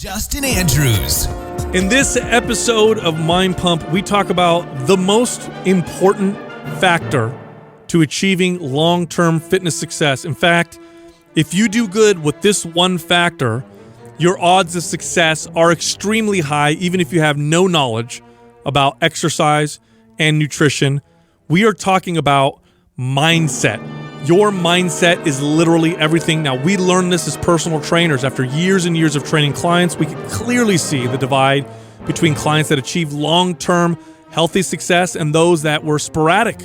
Justin Andrews. In this episode of Mind Pump, we talk about the most important factor to achieving long-term fitness success. In fact, if you do good with this one factor, your odds of success are extremely high, even if you have no knowledge about exercise and nutrition. We are talking about mindset. Your mindset is literally everything. Now, we learned this as personal trainers. After years and years of training clients, we can clearly see the divide between clients that achieve long-term healthy success and those that were sporadic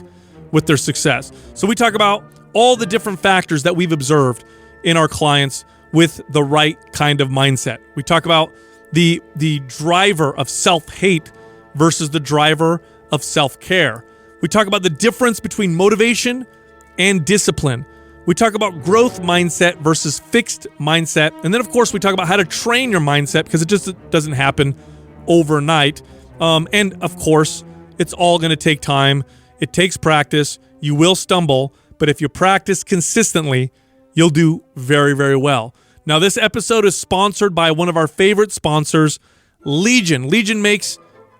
with their success. So we talk about all the different factors that we've observed in our clients with the right kind of mindset. We talk about the driver of self-hate versus the driver of self-care. We talk about the difference between motivation and discipline. We talk about growth mindset versus fixed mindset. And then, of course, we talk about how to train your mindset because it just doesn't happen overnight. And, of course, it's all going to take time. It takes practice. You will stumble, but if you practice consistently, you'll do very, very well. Now, this episode is sponsored by one of our favorite sponsors, Legion. Legion makes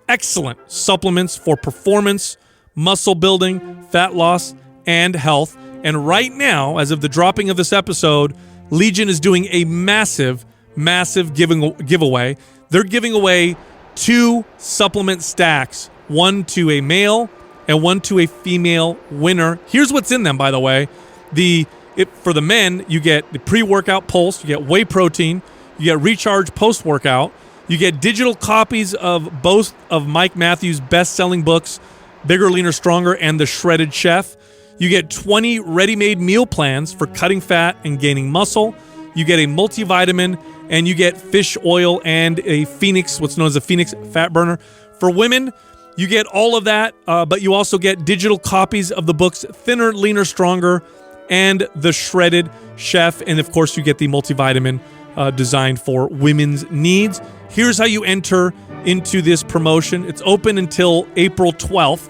excellent supplements for performance, muscle building, fat loss, and health. And right now, as of the dropping of this episode, Legion is doing a massive giveaway. They're giving away 2 supplement stacks, one to a male and one to a female winner. Here's what's in them, by the way. For the men, you get the pre-workout pulse, you get whey protein, you get recharge post-workout, you get digital copies of both of Mike Matthews' best-selling books, Bigger, Leaner, Stronger, and The Shredded Chef. You get 20 ready-made meal plans for cutting fat and gaining muscle. You get a multivitamin, and you get fish oil and a Phoenix, what's known as a Phoenix fat burner. For women, you get all of that, but you also get digital copies of the books Thinner, Leaner, Stronger, and The Shredded Chef. And, of course, you get the multivitamin designed for women's needs. Here's how you enter into this promotion. It's open until April 12th.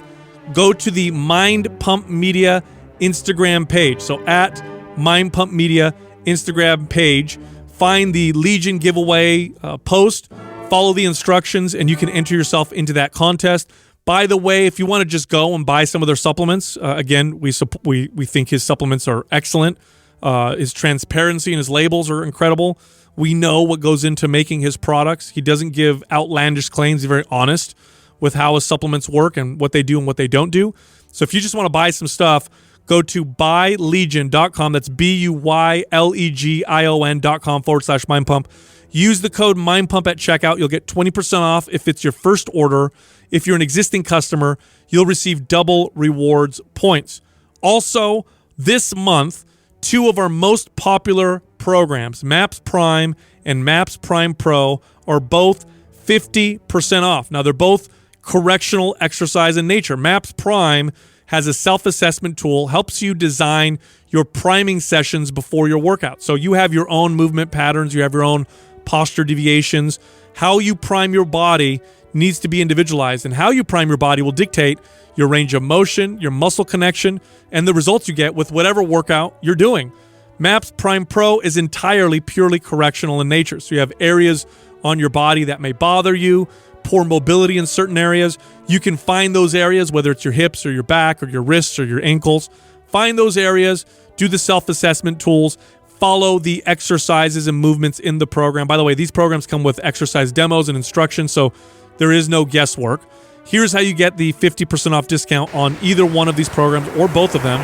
Go to the Mind Pump Media Instagram page. So at Mind Pump Media Instagram page, find the Legion giveaway post, follow the instructions, and you can enter yourself into that contest. By the way, if you want to just go and buy some of their supplements, again, we think his supplements are excellent. His transparency and his labels are incredible. We know what goes into making his products. He doesn't give outlandish claims. He's very honest with how his supplements work and what they do and what they don't do. So if you just want to buy some stuff, go to buylegion.com. That's BUYLEGION.com/mindpump. Use the code mindpump at checkout. You'll get 20% off if it's your first order. If you're an existing customer, you'll receive double rewards points. Also, this month, 2 of our most popular programs, MAPS Prime and MAPS Prime Pro, are both 50% off. Now, they're both correctional exercise in nature. MAPS Prime has a self-assessment tool, helps you design your priming sessions before your workout. So you have your own movement patterns, you have your own posture deviations. How you prime your body needs to be individualized, and how you prime your body will dictate your range of motion, your muscle connection, and the results you get with whatever workout you're doing. MAPS Prime Pro is entirely purely correctional in nature. So you have areas on your body that may bother you, poor mobility in certain areas. You can find those areas, whether it's your hips or your back or your wrists or your ankles. Find those areas, do the self-assessment tools, follow the exercises and movements in the program. By the way, these programs come with exercise demos and instructions, so there is no guesswork. Here's how you get the 50% off discount on either one of these programs or both of them.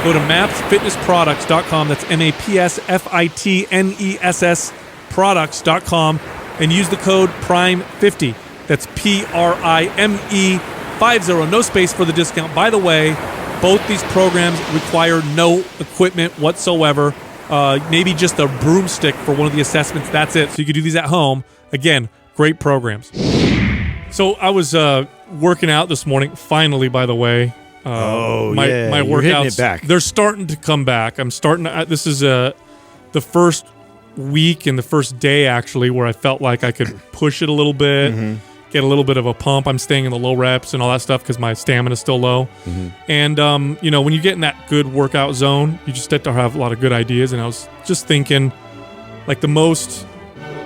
Go to mapsfitnessproducts.com. That's MAPSFITNESS products.com and use the code PRIME50. That's PRIME50, no space for the discount. By the way, both these programs require no equipment whatsoever. Maybe just a broomstick for one of the assessments. That's it. So you can do these at home. Again, great programs. So I was working out this morning. Finally, by the way, my workouts, back. They're starting to come back. I'm starting to. This is the first week and the first day actually where I felt like I could push it a little bit, get a little bit of a pump. I'm staying in the low reps and all that stuff because my stamina is still low. And when you get in that good workout zone, you just start to have a lot of good ideas. And I was just thinking, like, the most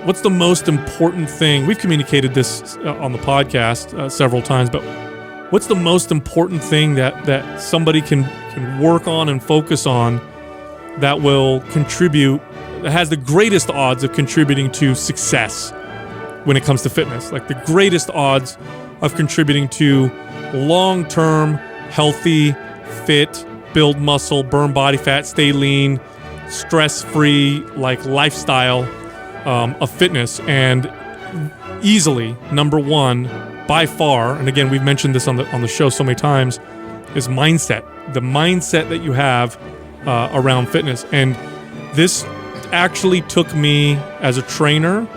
what's the most important thing? We've communicated this on the podcast several times, but what's the most important thing that somebody can work on and focus on that will contribute, that has the greatest odds of contributing to success when it comes to fitness? Like the greatest odds of contributing to long-term, healthy, fit, build muscle, burn body fat, stay lean, stress-free, like lifestyle of fitness. And easily, number one, by far, and again, we've mentioned this on the show so many times, is mindset. The mindset that you have around fitness. And this actually took me as a trainer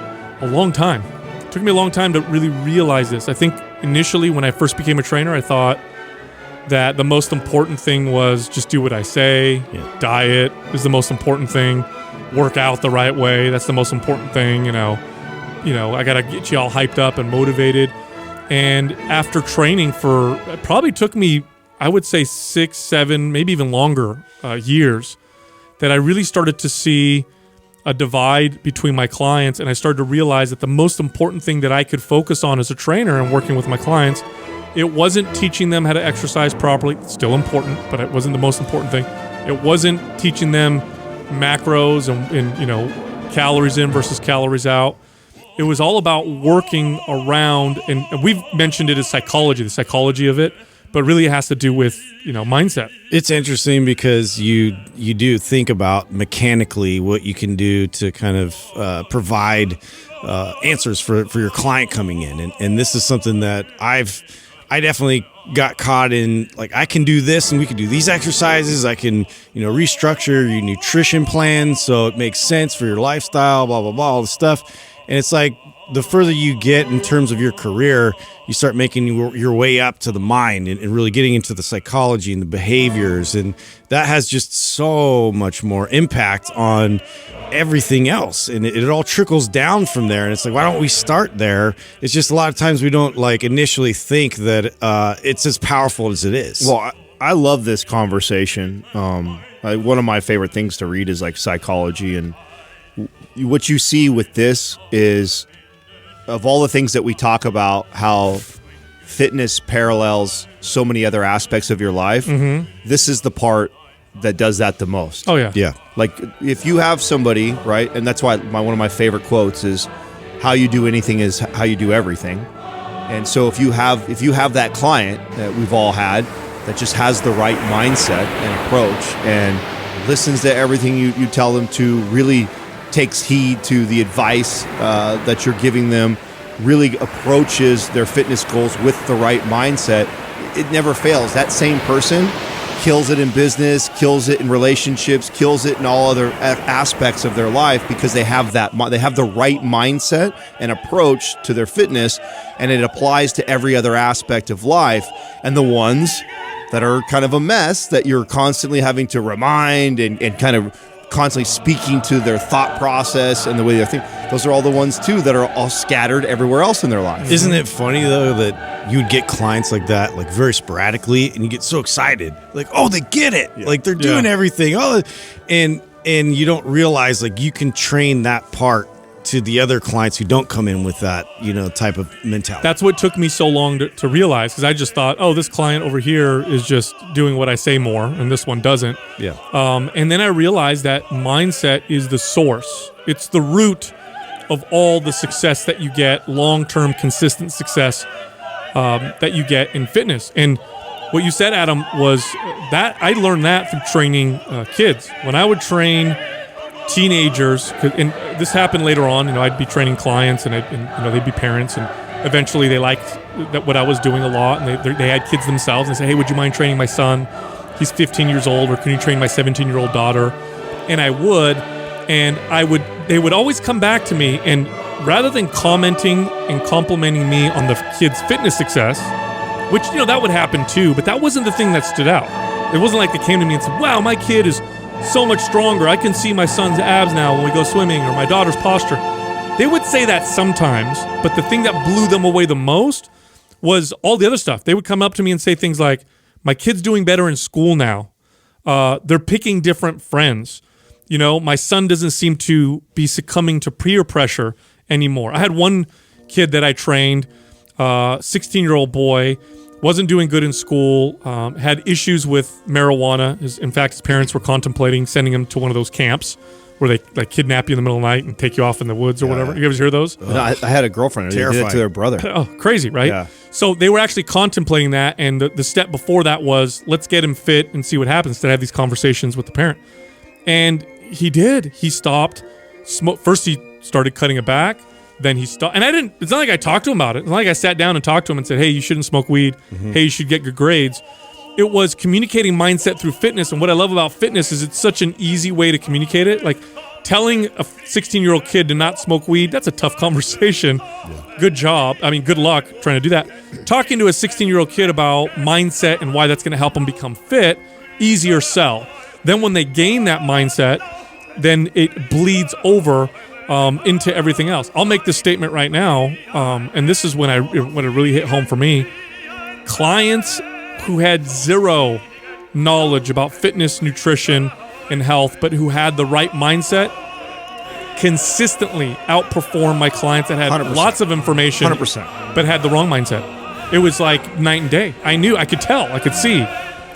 a long time. It took me a long time to really realize this. I think initially when I first became a trainer, I thought that the most important thing was just do what I say. Yeah. Diet is the most important thing. Work out the right way. That's the most important thing. You know, I got to get you all hyped up and motivated. And after training for, it probably took me, I would say 6, 7, maybe even longer years, that I really started to see a divide between my clients. And I started to realize that the most important thing that I could focus on as a trainer and working with my clients, it wasn't teaching them how to exercise properly. It's still important, but it wasn't the most important thing. It wasn't teaching them macros and calories in versus calories out. It was all about working around, and we've mentioned it as psychology, the psychology of it, but really it has to do with, mindset. It's interesting because you do think about mechanically what you can do to kind of provide answers for your client coming in. And this is something that I definitely got caught in, like, I can do this and we can do these exercises. I can, restructure your nutrition plan so it makes sense for your lifestyle, blah, blah, blah, all this stuff. And it's like the further you get in terms of your career, you start making your way up to the mind and really getting into the psychology and the behaviors. And that has just so much more impact on everything else. And it all trickles down from there. And it's like, why don't we start there? It's just a lot of times we don't initially think that it's as powerful as it is. Well, I love this conversation. One of my favorite things to read is like psychology, and what you see with this is, of all the things that we talk about, how fitness parallels so many other aspects of your life, this is the part that does that the most. Oh, yeah. Yeah. Like, if you have somebody, right, and that's why one of my favorite quotes is, how you do anything is how you do everything. And so if you have that client that we've all had that just has the right mindset and approach and listens to everything you tell them to, really takes heed to the advice that you're giving them, really approaches their fitness goals with the right mindset, it never fails. That same person kills it in business, kills it in relationships, kills it in all other aspects of their life, because they have the right mindset and approach to their fitness, and it applies to every other aspect of life. And the ones that are kind of a mess, that you're constantly having to remind and kind of constantly speaking to their thought process and the way they think, those are all the ones too that are all scattered everywhere else in their life. Isn't it funny though that you would get clients like that, like very sporadically, and you get so excited, like, oh, they get it, like they're doing everything, and you don't realize, like, you can train that part to the other clients who don't come in with that, type of mentality. That's what took me so long to realize, because I just thought, oh, this client over here is just doing what I say more, and this one doesn't. Yeah. And then I realized that mindset is the source. It's the root of all the success that you get, long-term, consistent success that you get in fitness. And what you said, Adam, was that I learned that from training kids. When I would train teenagers, and this happened later on, I'd be training clients, and they'd be parents, and eventually they liked what I was doing a lot, and they had kids themselves, and they say, hey, would you mind training my son? He's 15 years old, or can you train my 17-year-old daughter? And I would, and they would always come back to me, and rather than commenting and complimenting me on the kid's fitness success, which, that would happen too, but that wasn't the thing that stood out. It wasn't like they came to me and said, wow, my kid is so much stronger. I can see my son's abs now when we go swimming, or my daughter's posture. They would say that sometimes, but the thing that blew them away the most was all the other stuff. They would come up to me and say things like, my kid's doing better in school now. They're picking different friends. My son doesn't seem to be succumbing to peer pressure anymore. I had one kid that I trained, 16-year-old boy, wasn't doing good in school, had issues with marijuana. In fact, his parents were contemplating sending him to one of those camps where they like kidnap you in the middle of the night and take you off in the woods or whatever. You ever hear those? I had a girlfriend who did it to their brother. Oh, crazy, right? Yeah. So they were actually contemplating that, and the step before that was, let's get him fit and see what happens to have these conversations with the parent. And he did. He stopped. First, he started cutting it back. Then he stopped. And it's not like I talked to him about it. It's not like I sat down and talked to him and said, hey, you shouldn't smoke weed. Hey, you should get good grades. It was communicating mindset through fitness. And what I love about fitness is it's such an easy way to communicate it. Like telling a 16-year-old kid to not smoke weed, that's a tough conversation. Yeah. Good job. I mean, good luck trying to do that. Talking to a 16-year-old kid about mindset and why that's going to help them become fit, easier sell. Then when they gain that mindset, then it bleeds over into everything else. I'll make this statement right now, and this is when it really hit home for me. Clients who had zero knowledge about fitness, nutrition, and health, but who had the right mindset, consistently outperform my clients that had 100%. Lots of information, 100%, but had the wrong mindset. It was like night and day. I could tell, I could see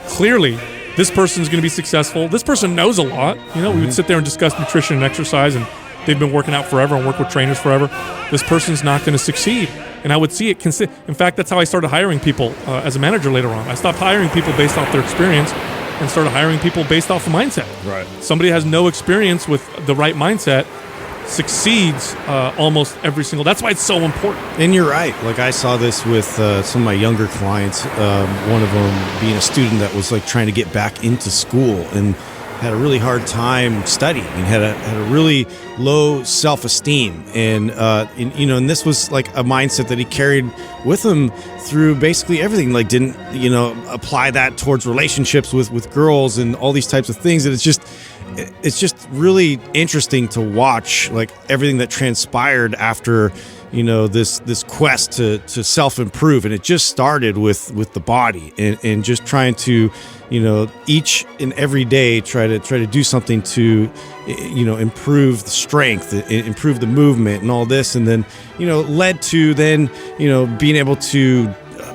clearly this person's going to be successful. This person knows a lot. We would sit there and discuss nutrition and exercise, and they've been working out forever and work with trainers forever. This person's not going to succeed. And I would see it. In fact, that's how I started hiring people as a manager later on. I stopped hiring people based off their experience and started hiring people based off of mindset. Right. Somebody has no experience with the right mindset succeeds almost every single. That's why it's so important. And you're right. Like I saw this with some of my younger clients. One of them being a student that was like trying to get back into school and had a really hard time studying and had a really low self-esteem. And this was like a mindset that he carried with him through basically everything. Like didn't, apply that towards relationships with girls and all these types of things. And it's just really interesting to watch like everything that transpired after this quest to self-improve. And it just started with the body and just trying to each and every day try to do something to improve the strength, improve the movement and all this, and then led to then being able to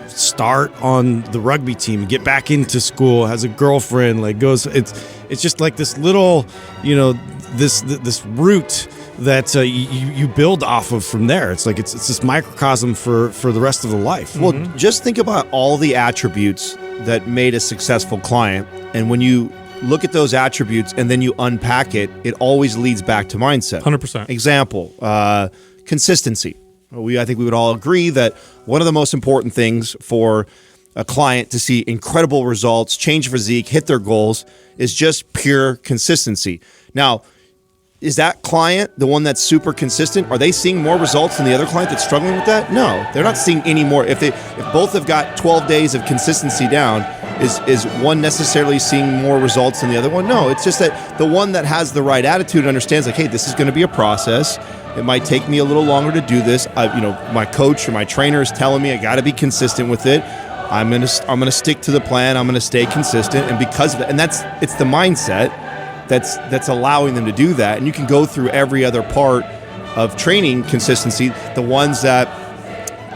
start on the rugby team and get back into school, has a girlfriend, like goes, it's just like this little this root that you build off of from there. It's like it's this microcosm for the rest of the life. Well, just think about all the attributes that made a successful client, and when you look at those attributes and then you unpack it, it always leads back to mindset. 100%. Example, consistency. I think we would all agree that one of the most important things for a client to see incredible results, change physique, hit their goals, is just pure consistency. Now, is that client the one that's super consistent? Are they seeing more results than the other client that's struggling with that? No, they're not seeing any more. If both have got 12 days of consistency down, is one necessarily seeing more results than the other one? No, it's just that the one that has the right attitude and understands like, hey, this is going to be a process. It might take me a little longer to do this. My coach or my trainer is telling me I got to be consistent with it. I'm gonna stick to the plan. I'm gonna stay consistent, and because of that, and it's the mindset that's allowing them to do that. And you can go through every other part of training consistency. The ones that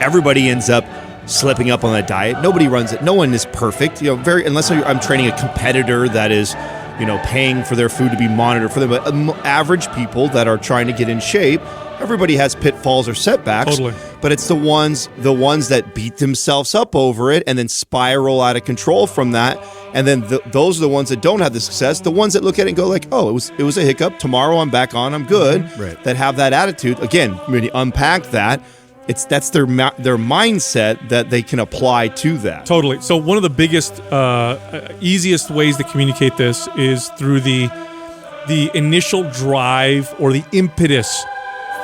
everybody ends up slipping up on that diet. Nobody runs it. No one is perfect. Unless I'm training a competitor that is, paying for their food to be monitored for them. But average people that are trying to get in shape, everybody has pitfalls or setbacks. Totally. But it's the ones that beat themselves up over it and then spiral out of control from that. And then those are the ones that don't have the success. The ones that look at it and go like, oh, it was a hiccup. Tomorrow I'm back on. I'm good. Mm-hmm. Right. That have that attitude. Again, when you unpack that, that's their mindset that they can apply to that. Totally. So one of the biggest, easiest ways to communicate this is through the initial drive or the impetus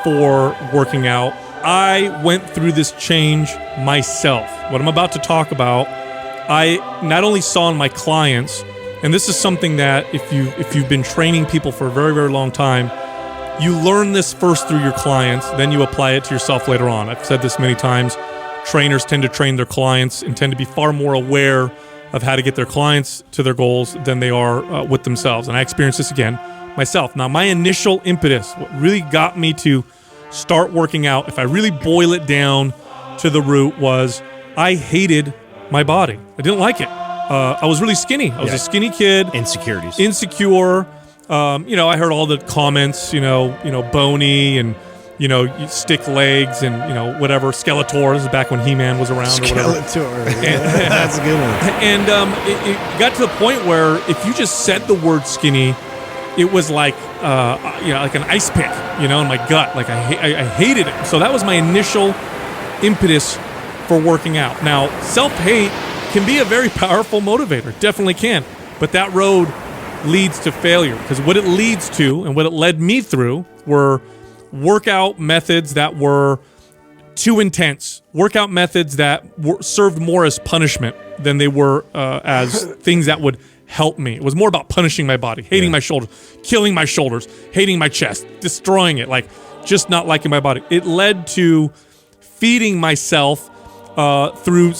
for working out. I went through this change myself. What I'm about to talk about, I not only saw in my clients, and this is something that if you've been training people for a very, very long time, you learn this first through your clients, then you apply it to yourself later on. I've said this many times. Trainers tend to train their clients and tend to be far more aware of how to get their clients to their goals than they are with themselves. And I experienced this again myself. Now, my initial impetus, what really got me to start working out, if I really boil it down to the root, was I hated my body. I didn't like it. I was really skinny. I was a skinny kid. Insecurities. Insecure. I heard all the comments, bony and, you stick legs and, whatever, Skeletor. This is back when He-Man was around or whatever. Skeletor. That's a good one. And it got to the point where if you just said the word skinny, it was like, like an ice pick, in my gut. Like I hated it. So that was my initial impetus for working out. Now, self-hate can be a very powerful motivator. Definitely can. But that road leads to failure, because what it leads to and what it led me through were workout methods that were too intense, workout methods that served more as punishment than they were as things that would help me. It was more about punishing my body, hating my shoulders, killing my shoulders, hating my chest, destroying it, like just not liking my body. It led to feeding myself through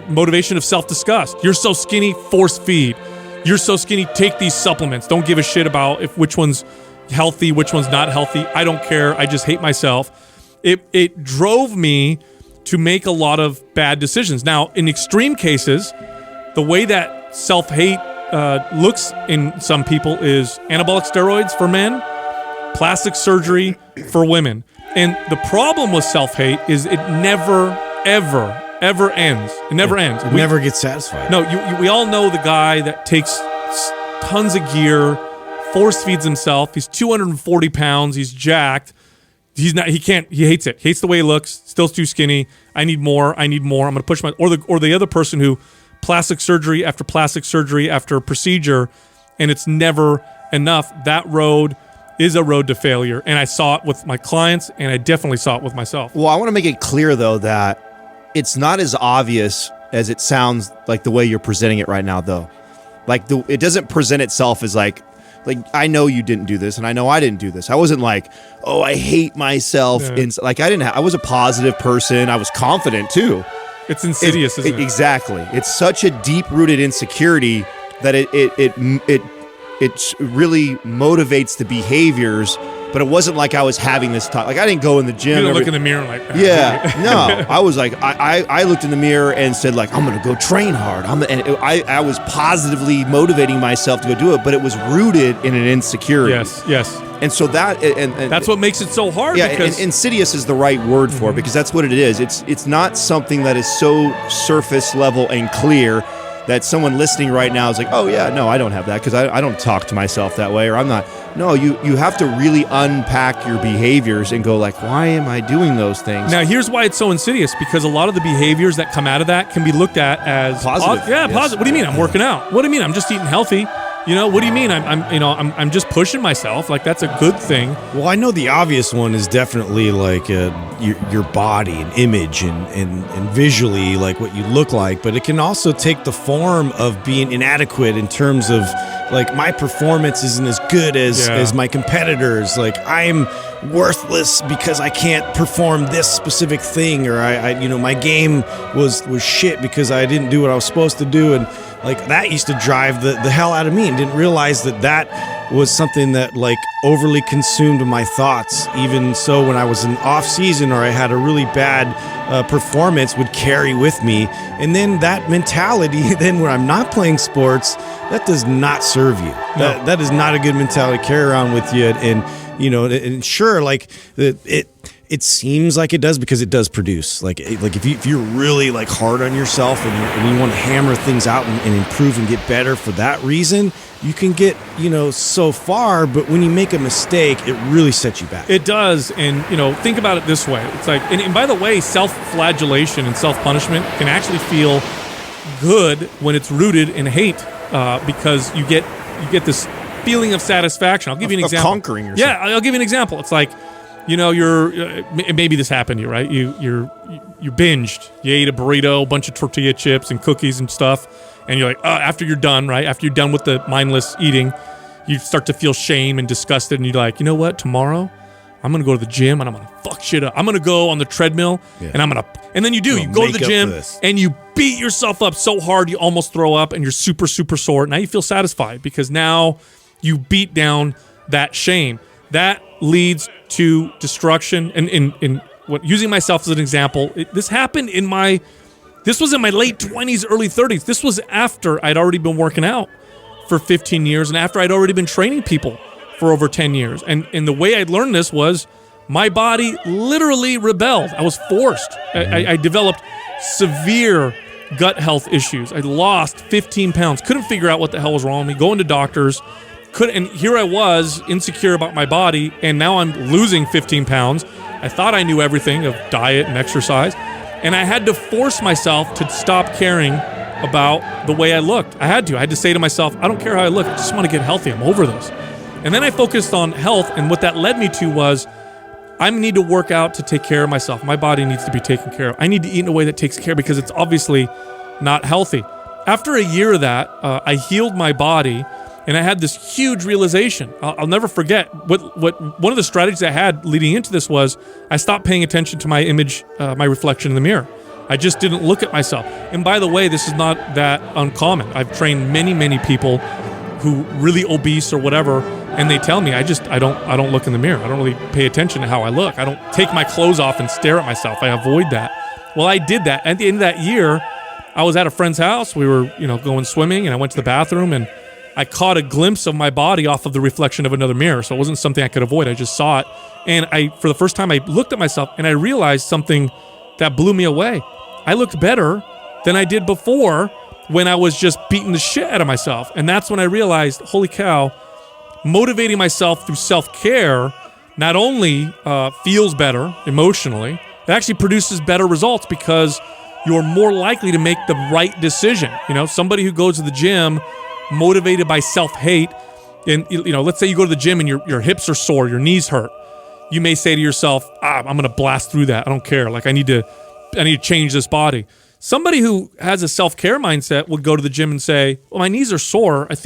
motivation of self-disgust. You're so skinny, force feed. You're so skinny, take these supplements. Don't give a shit about which one's healthy, which one's not healthy. I don't care. I just hate myself. It drove me to make a lot of bad decisions. Now, in extreme cases, the way that self-hate looks in some people is anabolic steroids for men, plastic surgery for women. And the problem with self-hate is it never, ever ends. It never ends. It never gets satisfied. No, we all know the guy that takes tons of gear, force feeds himself. He's 240 pounds. He's jacked. He hates it. He hates the way he looks. Still too skinny. I need more. I'm going to push or the other person who plastic surgery after procedure, and it's never enough. That road is a road to failure. And I saw it with my clients, and I definitely saw it with myself. Well, I want to make it clear, though, that it's not as obvious as it sounds like the way you're presenting it right now, though. Like, it doesn't present itself as like, I know you didn't do this, and I know I didn't do this. I wasn't like, oh, I hate myself. Yeah. I was a positive person. I was confident, too. It's insidious, isn't it? Exactly. It's such a deep-rooted insecurity that it really motivates the behaviors. But it wasn't like I was having this talk. Like, I didn't go in the gym. You didn't look in the mirror like that. Yeah, no. I was like, I looked in the mirror and said, like, I'm going to go train hard. I was positively motivating myself to go do it, but it was rooted in an insecurity. Yes. And so and that's what makes it so hard. Yeah, because and insidious is the right word for it, because that's what it is. It's not something that is so surface level and clear that someone listening right now is like, oh yeah, no, I don't have that, because I don't talk to myself that way, or I'm not. No, you have to really unpack your behaviors and go like, why am I doing those things? Now, here's why it's so insidious, because a lot of the behaviors that come out of that can be looked at as positive. Positive. What do you mean? I'm working out. What do you mean? I'm just eating healthy. What do you mean? I'm just pushing myself. Like, that's a good thing. Well, I know the obvious one is definitely like your body and image and visually like what you look like, but it can also take the form of being inadequate in terms of like my performance isn't as good as my competitors. Like, I'm worthless because I can't perform this specific thing, or I my game was shit because I didn't do what I was supposed to do, and like that used to drive the hell out of me, and didn't realize that was something that like overly consumed my thoughts. Even so, when I was in off season or I had a really bad performance, would carry with me, and then that mentality then when I'm not playing sports, that does not serve you. No. That is not a good mentality to carry around with you, and sure, like it seems like it does because it does produce. Like if you're really like hard on yourself and you want to hammer things out and improve and get better for that reason, you can get so far. But when you make a mistake, it really sets you back. It does, and think about it this way. It's like, and by the way, self-flagellation and self-punishment can actually feel good when it's rooted in hate, because you get this feeling of satisfaction. I'll give you an example. Conquering yourself. Yeah, I'll give you an example. It's like, you're maybe this happened to you, right? You binged. You ate a burrito, a bunch of tortilla chips and cookies and stuff, and you're like, after you're done, right? After you're done with the mindless eating, you start to feel shame and disgusted, and you're like, you know what? Tomorrow, I'm gonna go to the gym and I'm gonna fuck shit up. I'm gonna go on the treadmill and then you do. You go to the gym and you beat yourself up so hard you almost throw up, and you're super, super sore. Now you feel satisfied because now you beat down that shame. That leads to destruction. And in using myself as an example, this happened this was in my late 20s, early 30s. This was after I'd already been working out for 15 years and after I'd already been training people for over 10 years. And the way I'd learned this was my body literally rebelled. I was forced. I developed severe gut health issues. I lost 15 pounds. Couldn't figure out what the hell was wrong with me. Going to doctors. And here I was, insecure about my body, and now I'm losing 15 pounds. I thought I knew everything of diet and exercise, and I had to force myself to stop caring about the way I looked. I had to say to myself, I don't care how I look. I just want to get healthy. I'm over this. And then I focused on health, and what that led me to was I need to work out to take care of myself. My body needs to be taken care of. I need to eat in a way that takes care because it's obviously not healthy. After a year of that, I healed my body, and I had this huge realization. I'll never forget what one of the strategies I had leading into this was I stopped paying attention to my image, my reflection in the mirror. I just didn't look at myself. And by the way, this is not that uncommon. I've trained many, many people who really obese or whatever, and they tell me I don't look in the mirror. I don't really pay attention to how I look. I don't take my clothes off and stare at myself. I avoid that. Well, I did that. At the end of that year, I was at a friend's house. We were, going swimming, and I went to the bathroom, and I caught a glimpse of my body off of the reflection of another mirror. So it wasn't something I could avoid. I just saw it. And for the first time, I looked at myself, and I realized something that blew me away. I looked better than I did before when I was just beating the shit out of myself. And that's when I realized, holy cow, motivating myself through self-care not only feels better emotionally, it actually produces better results because you're more likely to make the right decision. Somebody who goes to the gym motivated by self-hate, and let's say you go to the gym and your hips are sore, your knees hurt. You may say to yourself, I'm going to blast through that. I don't care. Like I need to change this body. Somebody who has a self-care mindset would go to the gym and say, well, my knees are sore. I think